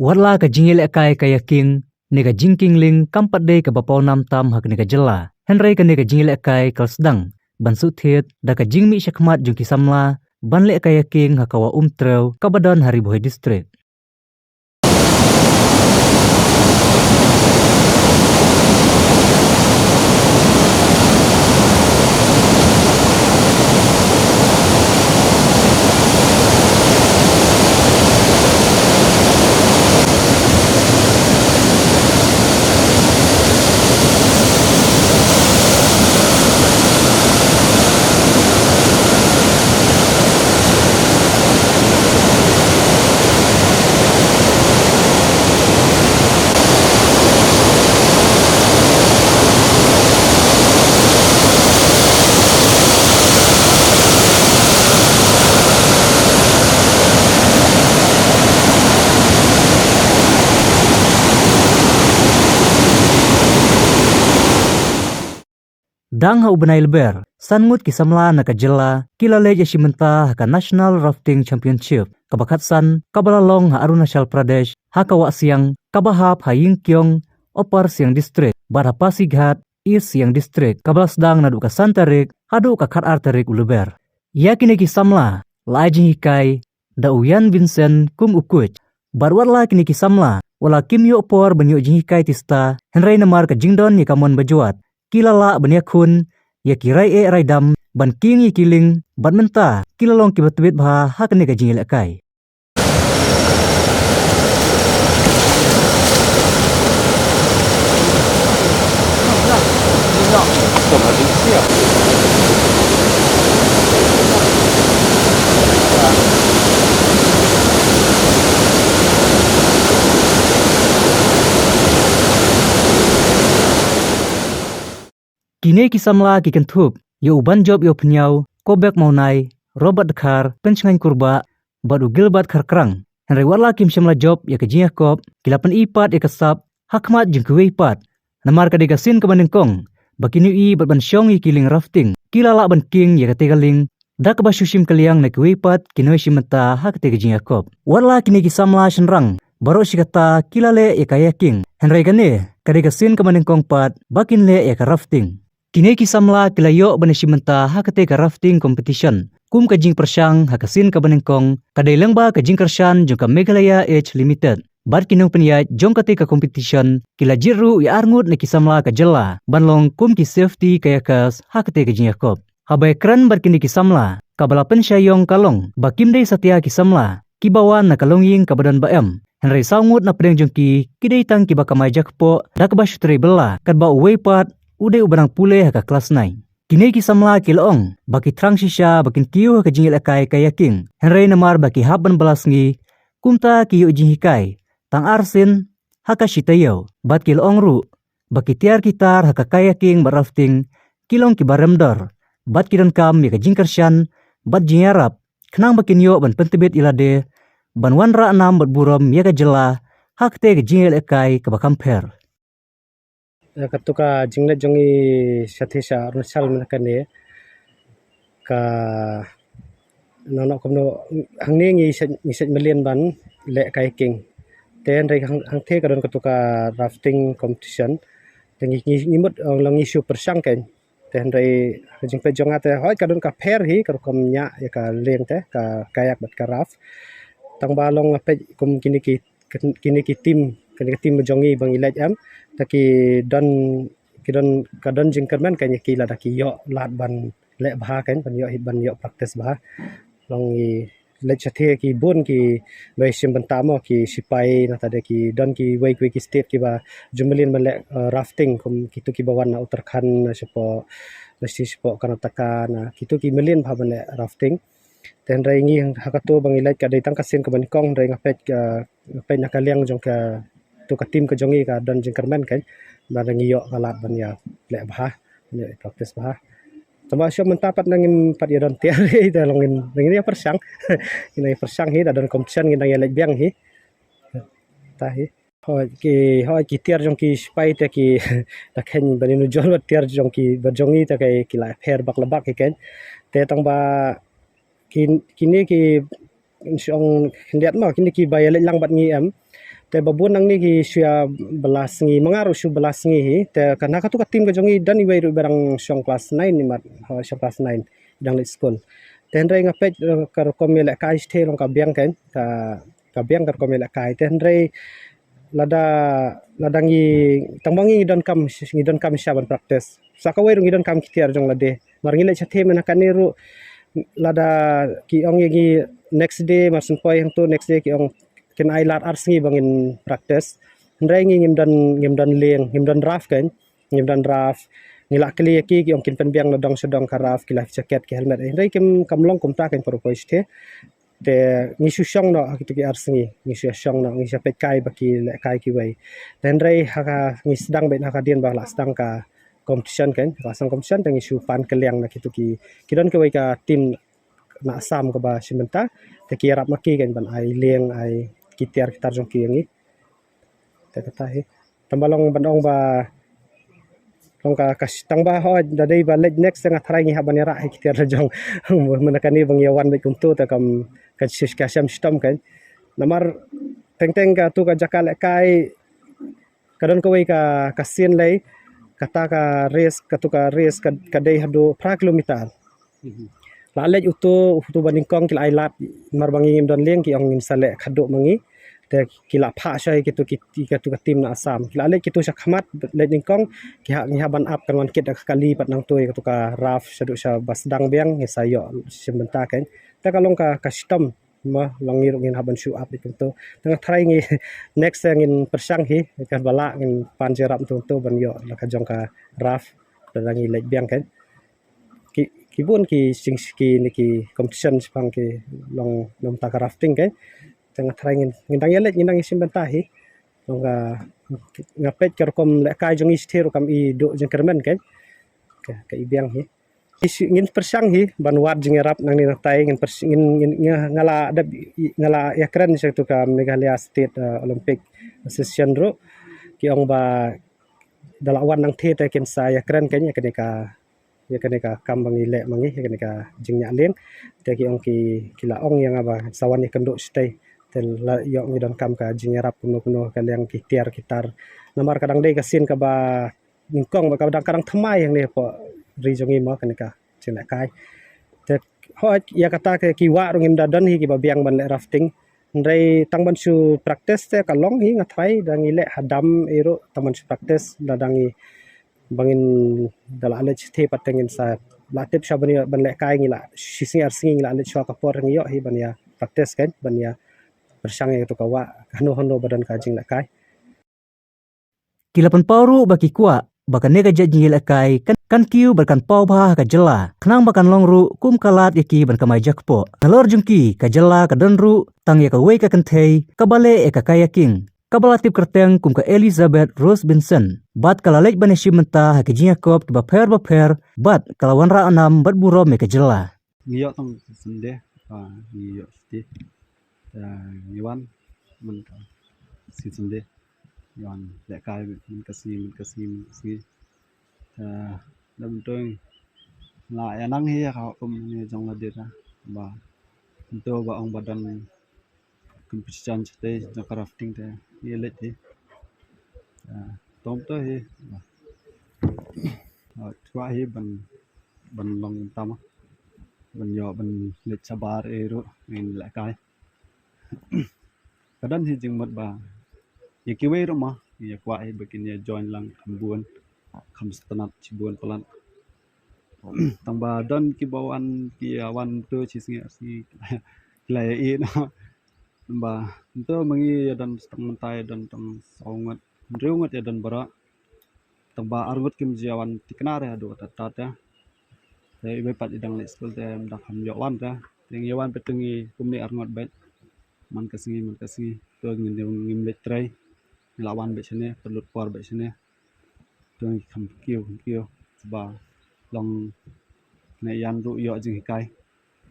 Warla ka jingil ekai kayaking nega kienglieng kampat de ka bapau nam tam hak nega jela. Henry ka nega jingil ekai kal sedang ban suthet da ka jingmi syakmat jungki samla ban le kayaking hakawa umtreu kabadan hari bohai distrik. Dang ha ubenai leber, sangut ki samla na ka jela, kilale ja shimenta ha ka National Rafting Championship, kabakat san, kabalalong ha Arunachal Pradesh, ha kawa siang, kabahap ha yingkyong, opar siang distrik, bar ha Pasighat, East siang distrik, kabalas dang na du ka Santarik, hadu ka Khat Artarik uleber. Ya kini ki samla, la jing hikai, da uyan Vincent kum ukuch, bar warla kini ki samla, wala kim yo opor banyo jing hikai tista, henrai namar ka jingdon ni kamon bajuat. Kilala bania kun ya kirai raidam ban king kiling ban menta kilalong kibatbit bha hakne ka jingil akai. Kini kisamla kikentup, yo uban job yo penyau, kobek maunai, Robert Dekar, pencengan kurba, badu gilbat karkrang. Henry warla kim syamla job ya ke ïakop, kilapan ipat ya kesap, hakmat jeng kuwe ipat. Namar ka degasin ke bandengkong, bakinu i bat ban syong i kiling rafting, kilala ban king ya ke tegaling, da ke basyushim kaliang na kuwe ipat kinoi shimenta hak te ke ïakop. Warla kini kisamla shenrang, baro shikata kilale ya kayaking. Henry gane, ka degasin ke bandengkong pat, bakin le ya ke rafting. Kini kisamla kilayo banishimenta hakate ka rafting competition. Kum ka jing persyang hakasin ka banengkong kadai lengba ka jing kershan jong ka Meghalaya Age Limited. Bar kinong penyat jong kate ka competition kila jiru i arngut na kisamla ka jela. Banlong kum ki safety kayakas hakate ka jing ïakop. Habay kran bar kini kisamla kabala pensyayong kalong bakim day satya kisamla kibawan na kalongying kabadan baem. Henry saungut na pedeng jong ki kidai tang kiba kamay jakpo dakba syutri bela kadba uwe pat uday ubarang pule haka kelas 9. Kini kisamla kilong, baki trang shisha bakin kiyo haka jingil akai kayaking. Henry namar baki haban balasngi, kumta kiyo jing hikai. Tang arsin, haka shitayo, bat kilong ru. Baki tiar kitar haka kayaking barafting, kilong kibaremdor. Bat kidan kam yaka jingkersyan, bat jingarap. Kenang bakin yo ban pentibit ilade, ban wanra enam bat buram yaka jela, hak te ka jingil akai kabakamper. Katuka jinglet jongi sathisa Arunachal menakane ka nonok komno hangni ngi million ban le kayaking ten rei hang the kadon katuka rafting competition tengi ngimut longi shu persang ken ten rei jingpe jonga te hoi kadon ka pher hi ka kom nya ya ka leng te ka kayak bat ka raf tang balong ape kum kini ki tim jongi bang ilaj am taki don kadon jingkerman kanya kila daki yo lat ban le bha kan ban yo practice bha long i le chathe ki bun ki bai sim bantamo ki sipai na tade ki don ki wai ki state ki ba jumelin ban le rafting kum kitu ki bawan na Uttarakhand na sipo Karnataka na kitu ki melin bha ban le rafting ten rai ngi hakato bang ilaj ka dai tang kasin ka ban kong rai ngapet na kaliang jong ka tu ka tim ka jongi ka don jingkerman kan ba ngi yo kalat ban ya le bha ne practice bha tama syom mentapat nangin pat ya don tiar ida longin nangin ya persang ini persang hi da don competition ngi nang ya lek biang hi ta hi hoi ki tiar jong ki spai te ki da khen ban nu jol tiar jong ki ba jongi ta kai ki la pher bak labak ki ken te tang ba kini ki syong ndiat ma kini ki ba ya lang bat ngi am te babun nang ni ki sia belas ngi mangaru su belas ngi hi te kana ka tu ka tim ka jongi dan i ru barang syong kelas 9 ni mat syong kelas 9 dang le school ten rei ngapet ka kom le kai ste long ka biang kan ka biang ka kom le kai ten rei lada lada ngi tangbangi ngi don kam syaban praktis sakawai ngi don kam kitiar jong lade mar ngi le chathe mena kaniru lada ki ong ngi next day masun poi yang tu next day ki ong ken ai lat ars ngi bangin praktis ndrai ngi ngim don leng ngim don draft kan ngim don draft ngi la kli ki ong kin pen biang no dong sedong karaf ki life jacket ki helmet ndrai kim kamlong kum ta kan por poi ste te ngi su syong no ki ki ars ngi su syong no ngi sapet kai baki le kai ki wei dan ndrai ha ngi sedang bet ha dien ba la sedang ka competition kan pasang competition tangi su pan keliang na kitu ki don ke wei ka tim na sam ka ba simenta te ki rap maki kan ban ai leng ai kitiar kitar jong ki ngi te kata he tambalong bandong ba long ka tang ba ho da dei ba lek next nga thrai ngi ha ban ra kitiar jong menakani bang yawan be kuntu ta kam ka sis ka syam stom kan namar teng ka tu ka jakal kai kadon ko wei ka sin lei kata ka race ka race ka dei hadu pra kilometer la lej utu baning kong kila ailat mar bangi ngim don leng ki ong ngin sale khadu mangi te kila pha shai kitu ka tim na asam kila lej kitu sha khamat lej ning kong ki ha ban up kan wan kit kali pat nang toy ka raf sadu sha bas dang beng ngi sayo simbenta kan ta kalong ka custom ma long ngir ngin haban shoe up itu tu tengah try ngi next ngin persang hi ka bala ngin pan jerap tu ban yo la ka jong ka raf da ngi lej beng kan ki bun ki sing ki ni ki competition spang ki long nom ta rafting kan tengah try ngin dang yelet ngin dang isim benta hi long ga ngapet ka kom le kai jong isthero kam i do jeng kermen kan ka i beng hi ngin persang hi ban wat jeng rap nang ni tai ngin ngala ya keren satu ka Meghalaya State Olympic Association ro ki ong ba dalawan nang the ta ken sa ya keren kan ya kene ka kam bangi le mangi ya kene ka jingnya leng te ki ong ki la ong yang aba sawan ni kendo stay tel la yo ngi don kam ka jingnya rap kuno ka leng ki tiar kitar namar kadang dei ka sin ka ba ningkong ba kadang thamai yang ne po ri jongi mo kene ka chen kai te ho ya kata ke ki wa rungim dadan hi ki ba biang ban le rafting ndai tang ban su practice te ka long hi ngathai dangi le hadam ero taman su practice dadangi bangin dala ale the patengin sa la tip shabani ban le kai ngila sising arsing ngila ale chwa ka por ngi yo hi ban ya practice kan ban ya bersang itu kawa hano badan kajing le kai Kilapan pauru baki kuat baka nega jajing kai kan kiu berkan pau bah ka jela knang bakan longru kum kalat yaki ban kamai jakpo nalor jungki ka jela ka donru tang ya ka wei ka kentei ka bale e ka kayaking kabala tip kerteng kum ka Elizabeth Rose Benson bat kala lej ban shimenta ha ka ïakop ki ba pher bat kala wanra anam bat buro me ka jela ngiyo tong sende ngiyo sti ngiwan man si sende ngiwan le kai min kasi dam toy la ya nang hi ka kum ni jong la deta ba to ba ong badan competition te jong crafting te ye le te tom to hi twa hi ban long tama ban yo ban le chabar ero in la kai kadang hi jing mat ba ye ki wei ro ma ye kwa hi bikin ye join lang kambuan kam stanat cibuan pelan tang ba dan ki bawan ki awan to chi si la ye na ba to mangi dan tang tai dan tang saungat reungat ya dan bara tang ba argut kim jiawan tikna re ado ta ta te be pat idang le school te dak ham yo wan ta ting yawan petungi kumni arngot bet man kasi to ngim le trai lawan be sene pelut por be sene to kam kio ba long ne yan ru yo jing kai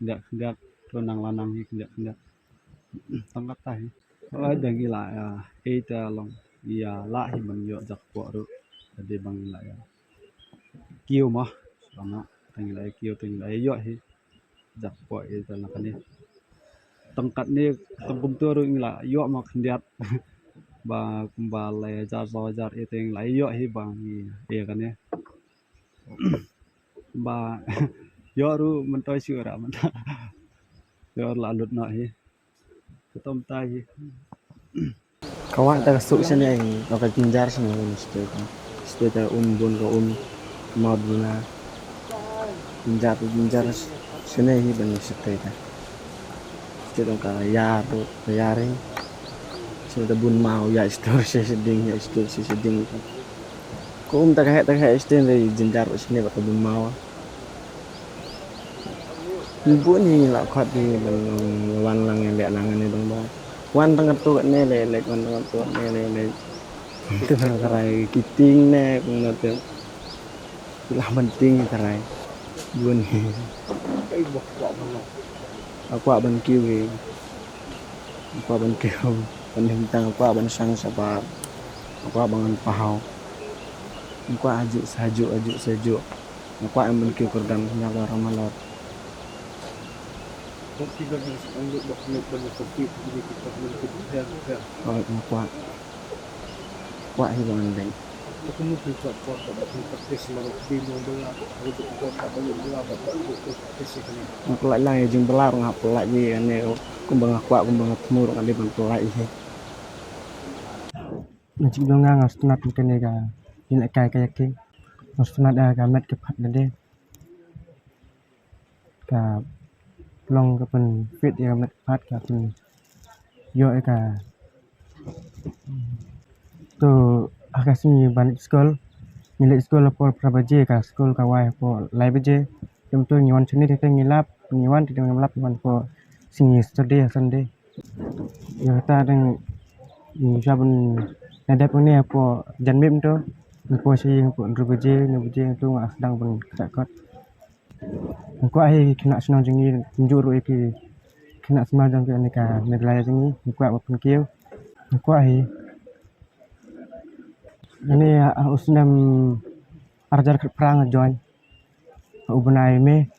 ndak to nang lanang hi ndak tang kata hi dang ila e ta long ya la hi man yo jak po ru de bang la ya kio ma sama tang ila kio tang ila yo hi jak po e ta la kan ni tangkat ni tang kum tu ru ila yo ma khndiat ba kumbale jar jar iteng lai yo hi bang e kan ne ba yo ru man toy sure ra man yo la lut na hi ketom tai hi Kawak ta kasuk sini ai ka jinjar sini mesti kan. Mesti ta bun ka mau buna jinjar sini hi ban mesti ta. Mesti ta ka ya tu ya ring. Sini ta bun mau ya store se seding ya store se seding kan. Ko ta ka sini dari jinjar sini ba bun mau. Ibu ni la khat ni ban wan lang le lang ni bang bang. Wan tengah tu ne le wan tengah tu ne le itu karai kiting ne kung natin sila penting karai bun aku ban kiwi aku ban kiw penhintang aku ban sang sabar aku bangan pahau aku aju sajuk aku ban kiw kordam nyala ramalor aku hibangan deng aku lại lang jing belar ngap lại gì anh này kumbang temur kan di pelai ini macam dong ngang astronot mungkin ni ka ini kayaking astronot ka met ke phat nade ka long ka pen fit ya met phat ka pen yo ka tu Khasi banyak sekolah milik sekolah por prabaje ka sekolah kawai po lai baje jam tu nyawan sini kita ngilap nyawan tidak ngilap nyawan po sini Sunday ya ta deng jaban ada punya po janmim tu po sing po rubaje tu sedang pun kakot ko ai kena senang jengi tunjuk ro iki kena semua jang ke ka medlaya jengi ko pun kieu ko ai ini usnam arjar perang join ubnai me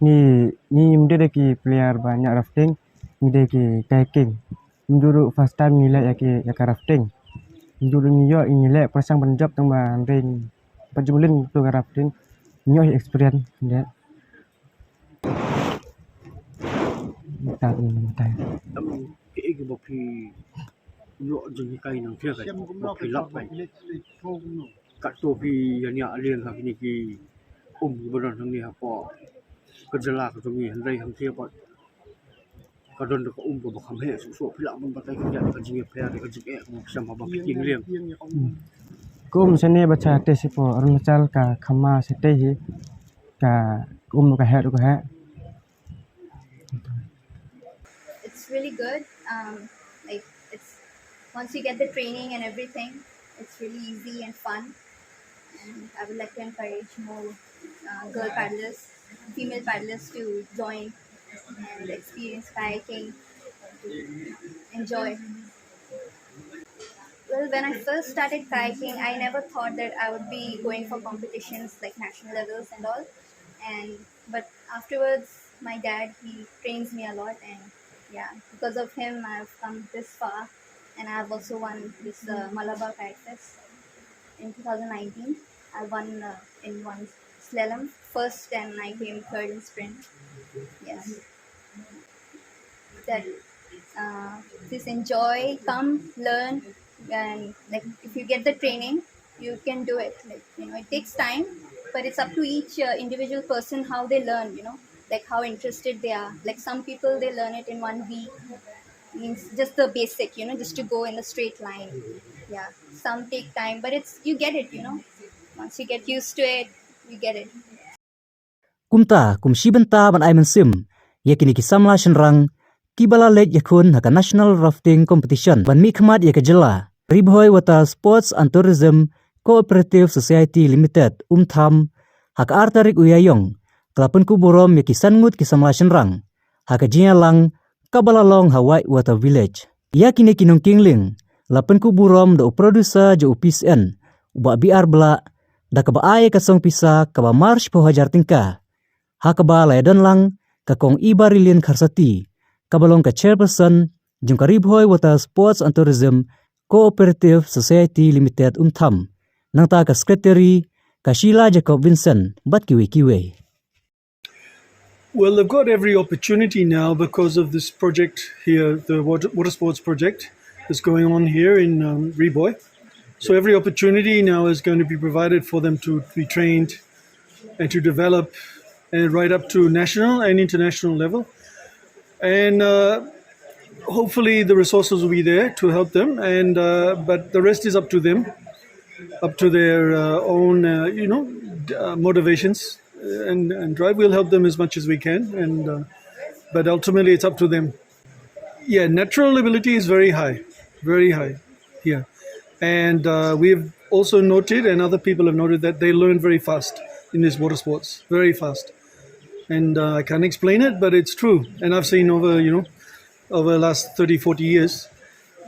ni mde ki player banyak rafting mde ki kayaking dulu first time nilai ya ka rafting dulu ni yo nilai pasang banjob tang ring pajulin tu ka rafting nyo experience dia tak cái bộ phi lộ dừng cây nằng kia cái bộ phi lấp này cắt tô phi nhà liền là cái gì bên thằng này họ cái giờ là cái gì đây thằng kia bọn cái đơn được của một khám hệ số phi lắm bên tay cái nhận cái gì phe cái gì một xem họ bằng kienglieng sini baca tes po Arunachal ka khama sete hi ka ka he ka he It's really good. Like it's once you get the training and everything, it's really easy and fun. And I would like to encourage more girl paddlers, female paddlers to join and experience kayaking, to enjoy. Well, when I first started kayaking, I never thought that I would be going for competitions like national levels and all. But afterwards, my dad, he trains me a lot, and yeah, because of him, I've come this far, and I've also won this Malabar Kayak Fest in 2019. I won in one slalom first, and I came third in sprint. Yes, that just enjoy, come, learn, and like if you get the training, you can do it. Like it takes time, but it's up to each individual person how they learn. Like how interested they are. Like some people, they learn it in 1 week, means just the basic, just to go in a straight line. Yeah, some take time, but you get it. Once you get used to it, you get it. Kumta kumshibenta ban ai mensim yakini ki samla shenrang kibala late yakun haka national rafting competition ban mikmat yakajela Ribhoy Water Sports and Tourism Cooperative Society Limited tham haka artarik uyayong kelapun kuburom yakisan ngut kisamla shenrang haka jinyalang kabalalong Hawaii Water Village yakini kinong kienglieng lapun kuburom da producer jo UPSN uba biar bela da kaba ay kasong pisa kaba march po hajar tingka hakaba laydon lang kakong ibarilin karsati kabalong ka chairperson Jungkarib Hoi Water Sports and Tourism Cooperative Society Limited Tham nang ta ka secretary Kashila Jacob Vincent bat kiwi. Well, they've got every opportunity now because of this project here, the water sports project that's going on here in Riboy. So every opportunity now is going to be provided for them to be trained and to develop and right up to national and international level. And hopefully the resources will be there to help them. And but the rest is up to them, up to their own, motivations and drive. We'll help them as much as we can. And but ultimately it's up to them. Yeah, natural ability is very high here. And we've also noted, and other people have noted, that they learn very fast in these water sports, very fast. And I can't explain it, but it's true. And I've seen over the last 30, 40 years,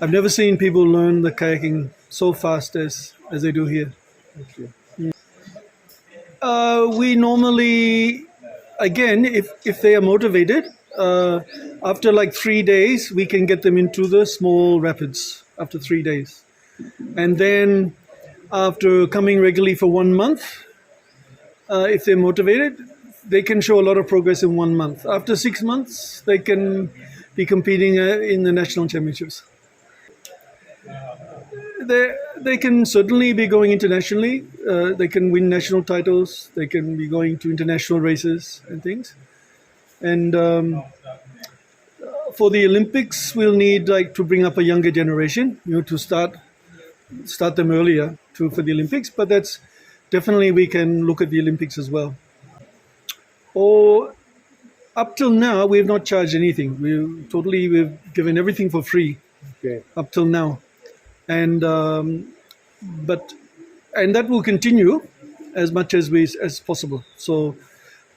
I've never seen people learn the kayaking so fast as they do here. We normally, again, if they are motivated, after like 3 days, we can get them into the small rapids after 3 days. And then after coming regularly for 1 month, if they're motivated, they can show a lot of progress in 1 month. After 6 months, they can be competing in the national championships. They can certainly be going internationally. They can win national titles. They can be going to international races and things. And for the Olympics, we'll need to bring up a younger generation, to start them earlier for the Olympics. But that's definitely, we can look at the Olympics as well. Or up till now, we have not charged anything. We've given everything for free. Okay. Up till now. And that will continue as much as possible. So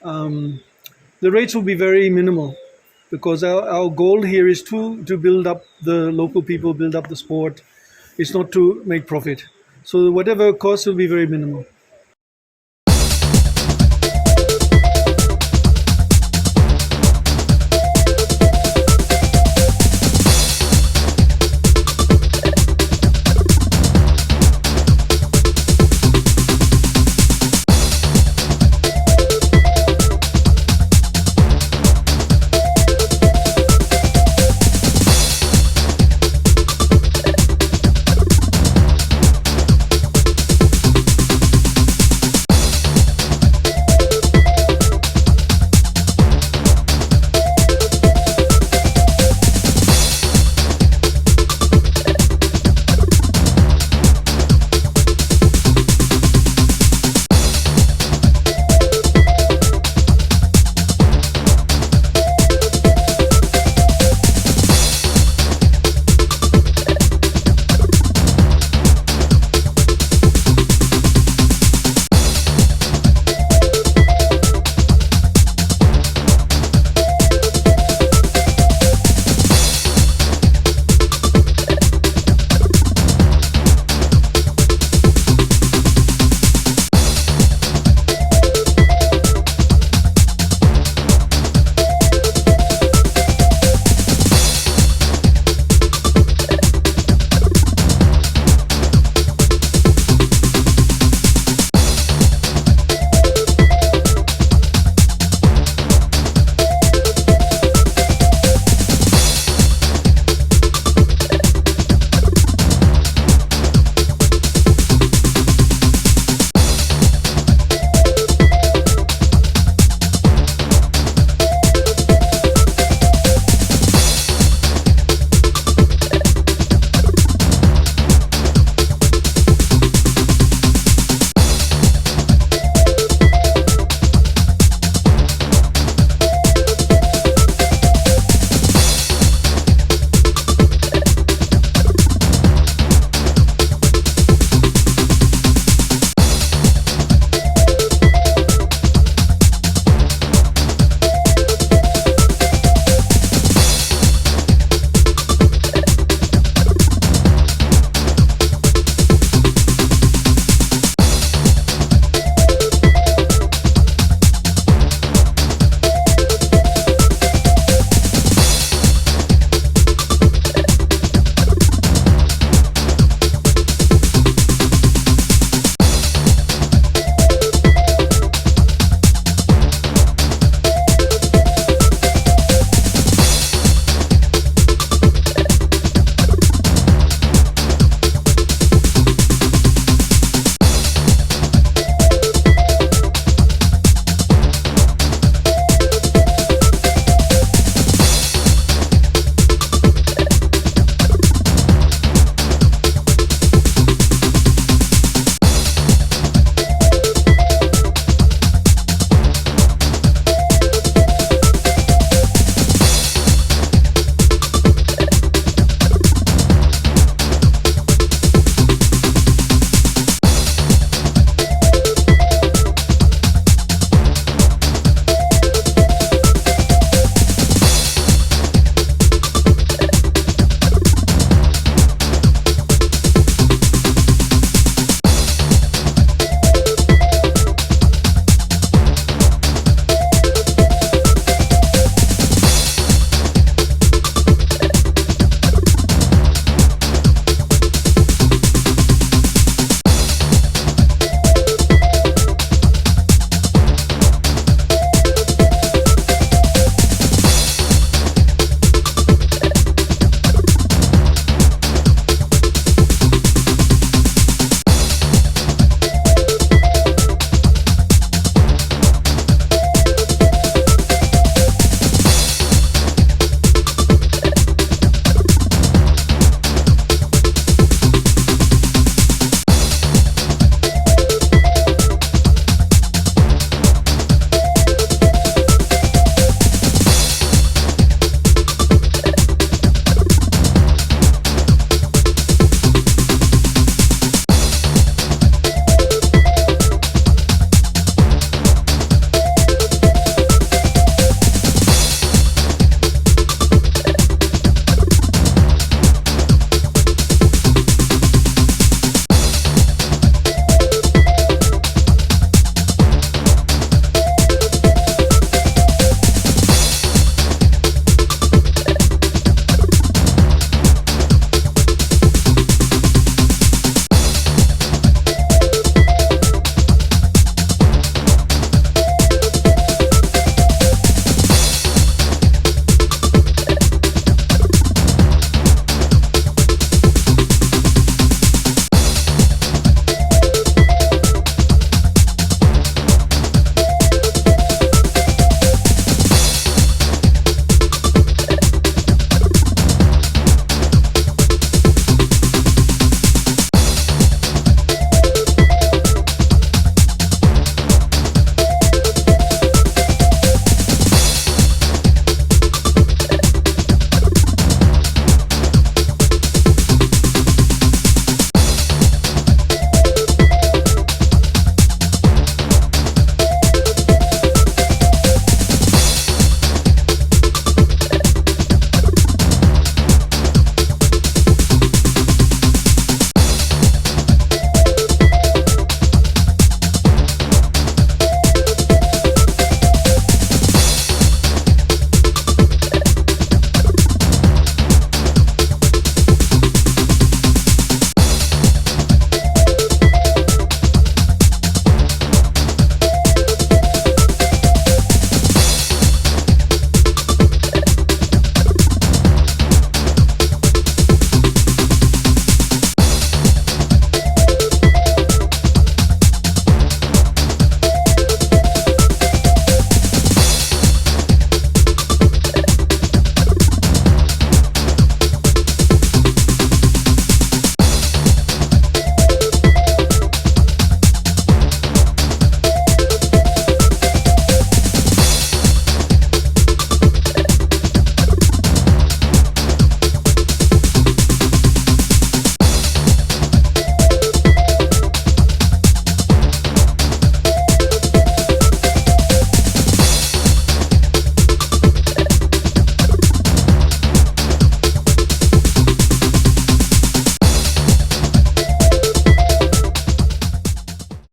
the rates will be very minimal, because our goal here is to build up the local people, build up the sport. It's not to make profit. So whatever cost will be very minimal.